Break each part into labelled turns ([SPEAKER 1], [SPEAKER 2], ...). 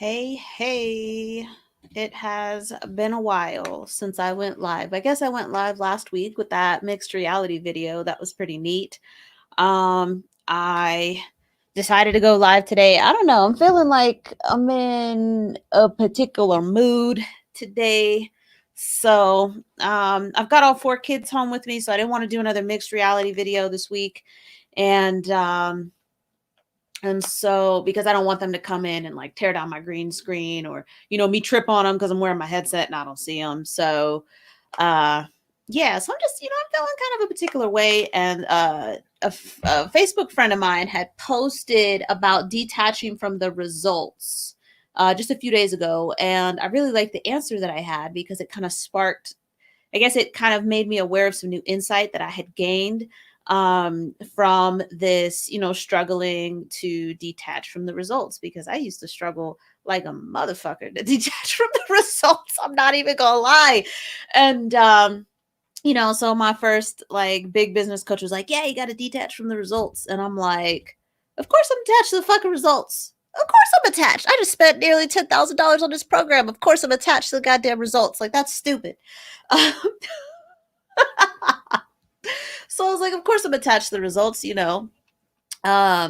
[SPEAKER 1] Hey, it has been a while since I went live. I guess I went live last week with that mixed reality video. That was pretty neat. I decided to go live today. I don't know. I'm feeling like I'm in a particular mood today. So, I've got all four kids home with me, so I didn't want to do another mixed reality video this week. And so because I don't want them to come in and like tear down my green screen or, me trip on them because I'm wearing my headset and I don't see them. So, uh, yeah, so I'm just, I'm feeling kind of a particular way. And a Facebook friend of mine had posted about detaching from the results just a few days ago. And I really liked the answer that I had because it kind of sparked, I guess it kind of made me aware of some new insight that I had gained from this, struggling to detach from the results because I used to struggle like a motherfucker to detach from the results. I'm not even gonna lie. And so my first like big business coach was like, yeah, you gotta detach from the results. And I'm like, of course I'm attached to the fucking results. Of course I'm attached. I just spent nearly $10,000 on this program. Of course I'm attached to the goddamn results. Like that's stupid. So I was like, of course I'm attached to the results. How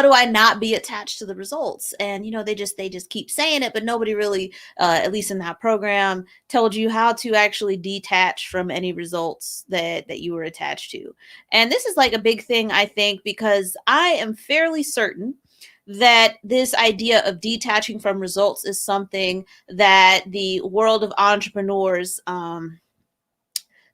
[SPEAKER 1] do I not be attached to the results? And they just keep saying it, but nobody really, at least in that program, told you how to actually detach from any results that you were attached to. And this is like a big thing, I think, because I am fairly certain that this idea of detaching from results is something that the world of entrepreneurs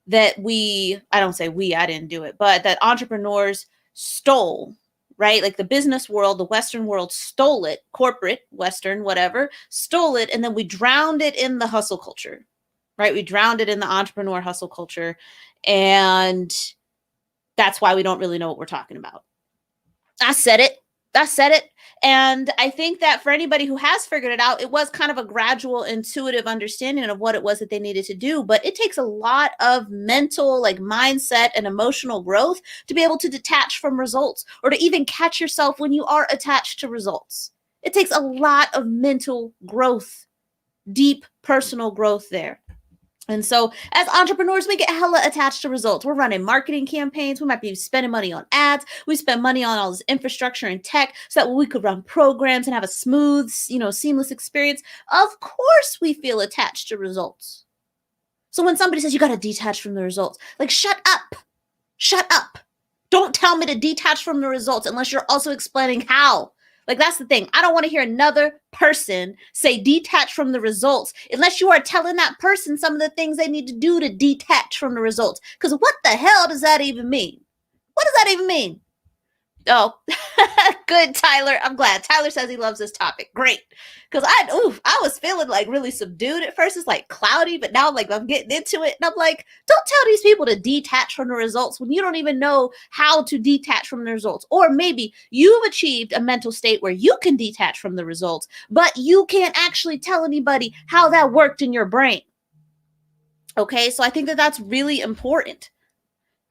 [SPEAKER 1] that I don't say we, I didn't do it, but that entrepreneurs stole, right? Like the business world, the Western world stole it, corporate, Western, whatever, stole it. And then we drowned it in the hustle culture, right? We drowned it in the entrepreneur hustle culture. And that's why we don't really know what we're talking about. I said it. I said it. And I think that for anybody who has figured it out, it was kind of a gradual, intuitive understanding of what it was that they needed to do. But it takes a lot of mental, like mindset and emotional growth to be able to detach from results or to even catch yourself when you are attached to results. It takes a lot of mental growth, deep personal growth there. And so, as entrepreneurs, we get hella attached to results. We're running marketing campaigns. We might be spending money on ads. We spend money on all this infrastructure and tech so that we could run programs and have a smooth, seamless experience. Of course, we feel attached to results. So, when somebody says you got to detach from the results, like, shut up. Shut up. Don't tell me to detach from the results unless you're also explaining how. Like, that's the thing. I don't want to hear another person say detach from the results unless you are telling that person some of the things they need to do to detach from the results. Because what the hell does that even mean? What does that even mean? Oh, good, Tyler. I'm glad. Tyler says he loves this topic. Great. Because I was feeling like really subdued at first. It's like cloudy, but now I'm getting into it. And I'm like, don't tell these people to detach from the results when you don't even know how to detach from the results. Or maybe you've achieved a mental state where you can detach from the results, but you can't actually tell anybody how that worked in your brain. Okay, so I think that that's really important.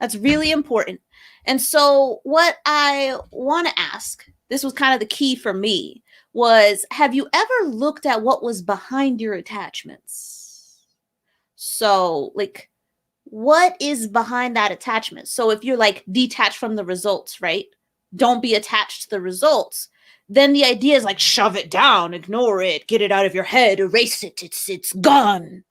[SPEAKER 1] That's really important. And so, what I want to ask, this was kind of the key for me, was have you ever looked at what was behind your attachments? So, like, what is behind that attachment? So, if you're like detached from the results, right? Don't be attached to the results. Then the idea is like shove it down, ignore it, get it out of your head, erase it. It's gone,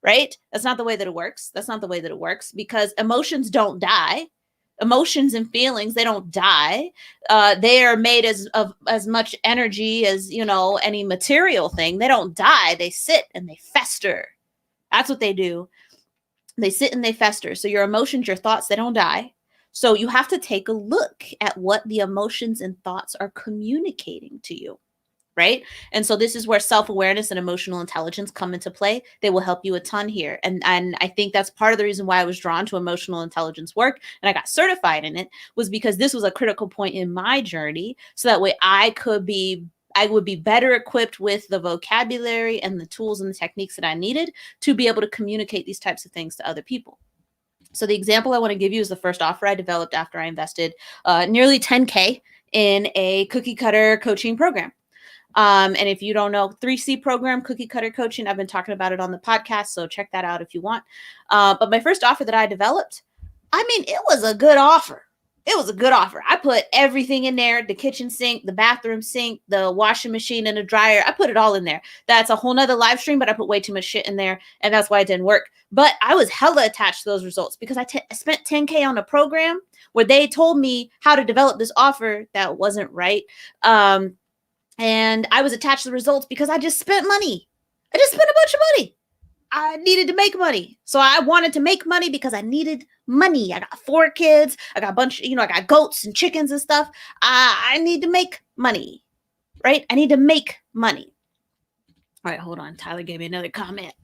[SPEAKER 1] right? That's not the way that it works. That's not the way that it works because emotions don't die. Emotions and feelings, they don't die. They are made of as much energy as any material thing. They don't die. They sit and they fester. That's what they do. They sit and they fester. So your emotions, your thoughts, they don't die. So you have to take a look at what the emotions and thoughts are communicating to you, right? And so this is where self-awareness and emotional intelligence come into play. They will help you a ton here. And I think that's part of the reason why I was drawn to emotional intelligence work and I got certified in it was because this was a critical point in my journey. So that way I would be better equipped with the vocabulary and the tools and the techniques that I needed to be able to communicate these types of things to other people. So the example I want to give you is the first offer I developed after I invested nearly 10K in a cookie cutter coaching program. And if you don't know, 3C program, cookie cutter coaching, I've been talking about it on the podcast. So check that out if you want. But my first offer that I developed, I mean, it was a good offer. It was a good offer. I put everything in there, the kitchen sink, the bathroom sink, the washing machine, and the dryer. I put it all in there. That's a whole nother live stream, but I put way too much shit in there. And that's why it didn't work. But I was hella attached to those results because I spent 10K on a program where they told me how to develop this offer that wasn't right. And I was attached to the results because I just spent money. I just spent a bunch of money. I needed to make money. So I wanted to make money because I needed money. I got 4 kids. I got a bunch, I got goats and chickens and stuff. I need to make money, right? I need to make money. All right, hold on. Tyler gave me another comment.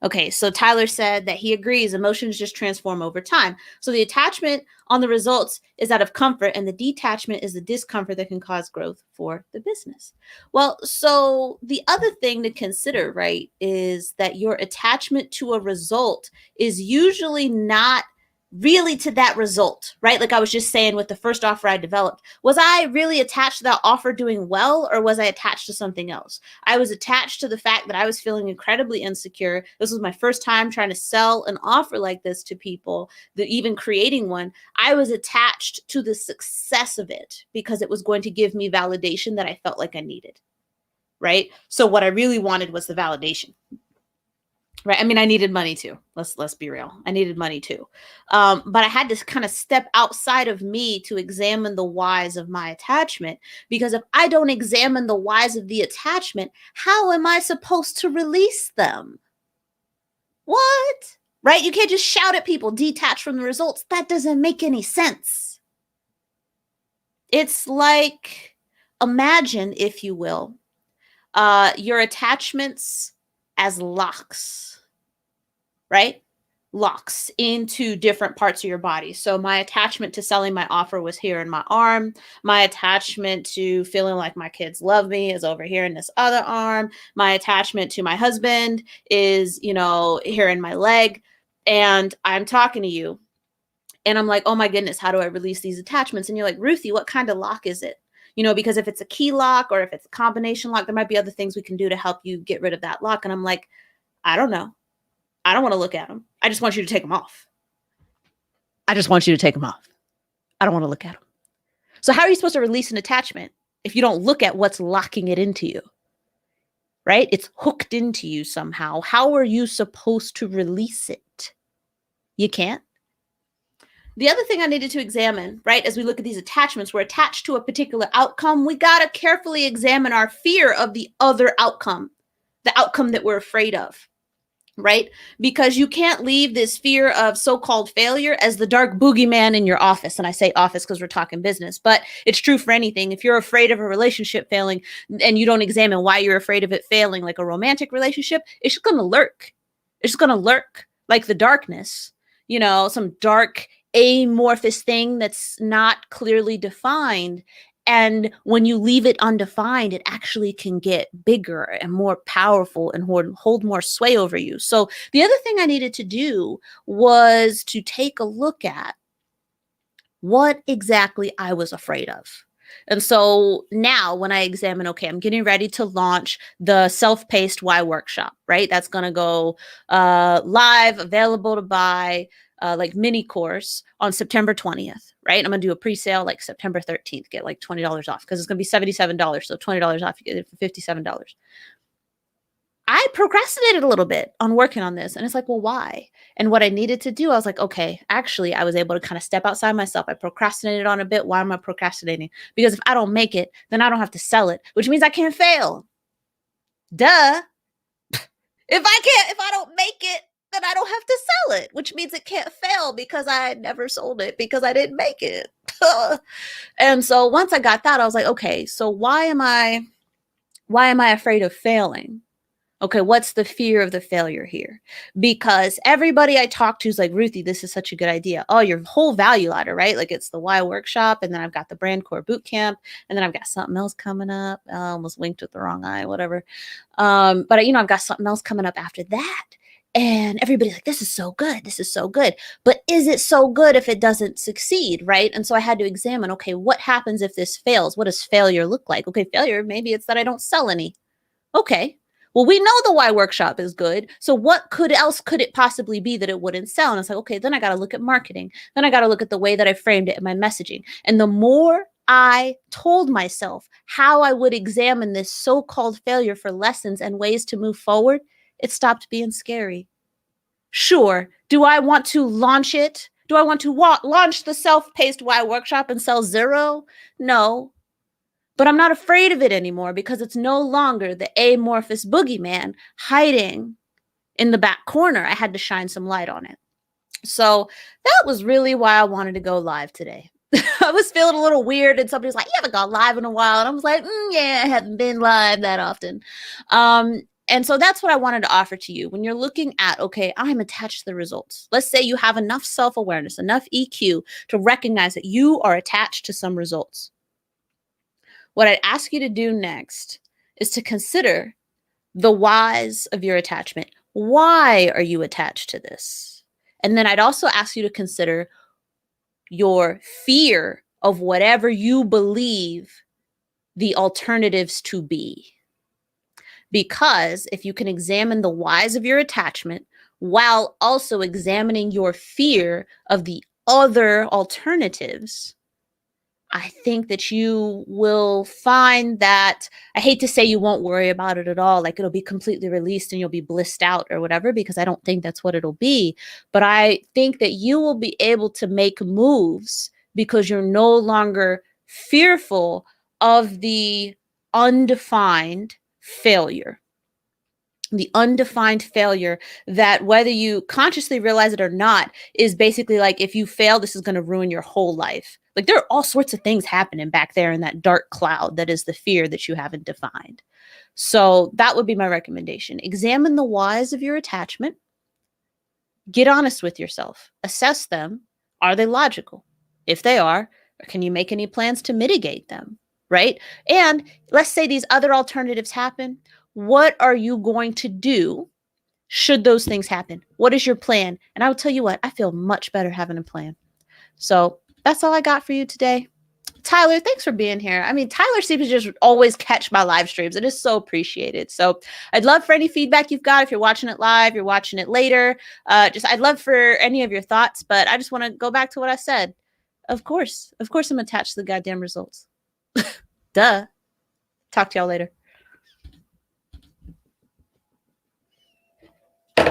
[SPEAKER 1] Okay, so Tyler said that he agrees emotions just transform over time. So the attachment on the results is out of comfort, and the detachment is the discomfort that can cause growth for the business. Well, so the other thing to consider, right, is that your attachment to a result is usually not really to that result, right? Like I was just saying with the first offer I developed, was I really attached to that offer doing well, or was I attached to something else? I was attached to the fact that I was feeling incredibly insecure. This was my first time trying to sell an offer like this to people, even creating one. I was attached to the success of it because it was going to give me validation that I felt like I needed, right? So what I really wanted was the validation. Right. I mean, I needed money too. Let's be real. I needed money too. But I had to kind of step outside of me to examine the whys of my attachment. Because if I don't examine the whys of the attachment, how am I supposed to release them? What? Right? You can't just shout at people, detach from the results. That doesn't make any sense. It's like, imagine, if you will, your attachments as locks. Right? Locks into different parts of your body. So my attachment to selling my offer was here in my arm. My attachment to feeling like my kids love me is over here in this other arm. My attachment to my husband is, here in my leg. And I'm talking to you and I'm like, oh my goodness, how do I release these attachments? And you're like, Ruthie, what kind of lock is it? Because if it's a key lock or if it's a combination lock, there might be other things we can do to help you get rid of that lock. And I'm like, I don't know. I don't want to look at them. I just want you to take them off. I just want you to take them off. I don't want to look at them. So how are you supposed to release an attachment if you don't look at what's locking it into you? Right? It's hooked into you somehow. How are you supposed to release it? You can't. The other thing I needed to examine, right, as we look at these attachments, we're attached to a particular outcome. We got to carefully examine our fear of the other outcome, the outcome that we're afraid of. Right? Because you can't leave this fear of so-called failure as the dark boogeyman in your office. And I say office because we're talking business, but it's true for anything. If you're afraid of a relationship failing and you don't examine why you're afraid of it failing, like a romantic relationship, it's just going to lurk. It's just going to lurk like the darkness, some dark amorphous thing that's not clearly defined. And when you leave it undefined, it actually can get bigger and more powerful and hold more sway over you. So the other thing I needed to do was to take a look at what exactly I was afraid of. And so now when I examine, okay, I'm getting ready to launch the self-paced Why workshop, right? That's going to go live, available to buy, like mini course on September 20th, right? I'm going to do a pre-sale like September 13th, get like $20 off because it's going to be $77. So $20 off, you get it for $57. I procrastinated a little bit on working on this. And it's like, well, why? And what I needed to do, I was like, okay, actually, I was able to kind of step outside myself. I procrastinated on a bit. Why am I procrastinating? Because if I don't make it, then I don't have to sell it, which means I can't fail. Duh. If I don't make it, then I don't have to sell it, which means it can't fail because I never sold it because I didn't make it. And so once I got that, I was like, okay, so why am I afraid of failing? Okay, what's the fear of the failure here? Because everybody I talk to is like, Ruthie, this is such a good idea. Oh, your whole value ladder, right? Like it's the Why workshop, and then I've got the brand core boot camp, and then I've got something else coming up. I almost winked with the wrong eye, whatever. But I've got something else coming up after that. And everybody's like, this is so good. This is so good. But is it so good if it doesn't succeed? Right. And so I had to examine, okay, what happens if this fails? What does failure look like? Okay, failure, maybe it's that I don't sell any. Okay. Well, we know the Y workshop is good. So what else could it possibly be that it wouldn't sell? And it's like, okay, then I got to look at marketing. Then I got to look at the way that I framed it in my messaging. And the more I told myself how I would examine this so-called failure for lessons and ways to move forward, it stopped being scary. Sure. Do I want to launch it? Do I want to launch the self-paced Y workshop and sell zero? No. But I'm not afraid of it anymore because it's no longer the amorphous boogeyman hiding in the back corner. I had to shine some light on it. So that was really why I wanted to go live today. I was feeling a little weird, and somebody's like, you haven't gone live in a while. And I was like, yeah, I haven't been live that often. And so that's what I wanted to offer to you. When you're looking at, okay, I'm attached to the results. Let's say you have enough self-awareness, enough EQ to recognize that you are attached to some results. What I'd ask you to do next is to consider the whys of your attachment. Why are you attached to this? And then I'd also ask you to consider your fear of whatever you believe the alternatives to be. Because if you can examine the whys of your attachment while also examining your fear of the other alternatives, I think that you will find that, I hate to say you won't worry about it at all, like it'll be completely released and you'll be blissed out or whatever, because I don't think that's what it'll be. But I think that you will be able to make moves because you're no longer fearful of the undefined failure. The undefined failure that, whether you consciously realize it or not, is basically like, if you fail, this is going to ruin your whole life. Like, there are all sorts of things happening back there in that dark cloud that is the fear that you haven't defined. So that would be my recommendation. Examine the whys of your attachment. Get honest with yourself. Assess them. Are they logical? If they are, can you make any plans to mitigate them? Right? And let's say these other alternatives happen. What are you going to do should those things happen? What is your plan? And I will tell you what, I feel much better having a plan. So that's all I got for you today. Tyler, thanks for being here. I mean, Tyler seems to just always catch my live streams. It is so appreciated. So I'd love for any feedback you've got. If you're watching it live, you're watching it later, I'd love for any of your thoughts, but I just want to go back to what I said. Of course I'm attached to the goddamn results. Duh. Talk to y'all later.